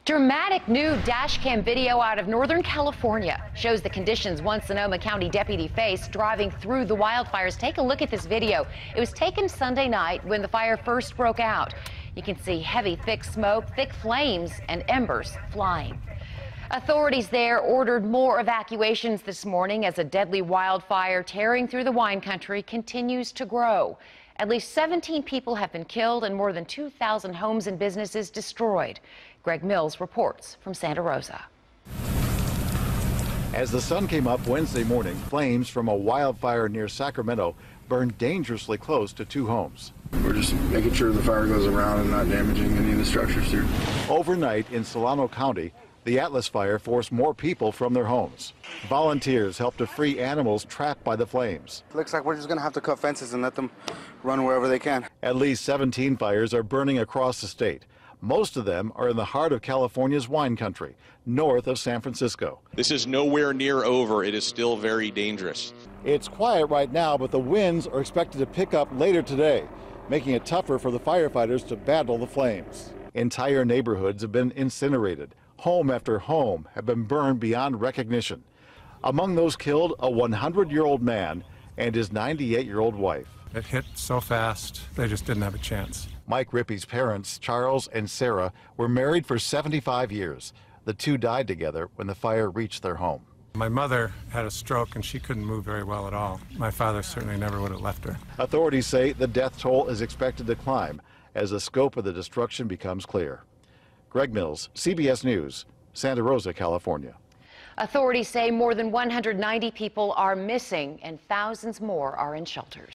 Dramatic new dash cam video out of Northern California shows the conditions one Sonoma County deputy faced driving through the wildfires. Take a look at this video. It was taken Sunday night when the fire first broke out. You can see heavy, thick smoke, thick flames, and embers flying. Authorities there ordered more evacuations this morning as a deadly wildfire tearing through the wine country continues to grow. At least 17 people have been killed and more than 2,000 homes and businesses destroyed. Greg Mills reports from Santa Rosa. As the sun came up Wednesday morning, flames from a wildfire near Sacramento burned dangerously close to two homes. We're just making sure the fire goes around and not damaging any of the structures here. Overnight in Solano County, the Atlas fire forced more people from their homes. Volunteers helped to free animals trapped by the flames. Looks like we're just going to have to cut fences and let them run wherever they can. At least 17 fires are burning across the state. Most of them are in the heart of California's wine country, north of San Francisco. This is nowhere near over. It is still very dangerous. It's quiet right now, but the winds are expected to pick up later today, making it tougher for the firefighters to battle the flames. Entire neighborhoods have been incinerated. Home after home have been burned beyond recognition. Among those killed, a 100-year-old man and his 98-year-old wife. It hit so fast, they just didn't have a chance. Mike Rippey's parents, Charles and Sarah, were married for 75 years. The two died together when the fire reached their home. My mother had a stroke and she couldn't move very well at all. My father certainly never would have left her. Authorities say the death toll is expected to climb as the scope of the destruction becomes clear. Greg Mills, CBS News, Santa Rosa, California. Authorities say more than 190 people are missing and thousands more are in shelters.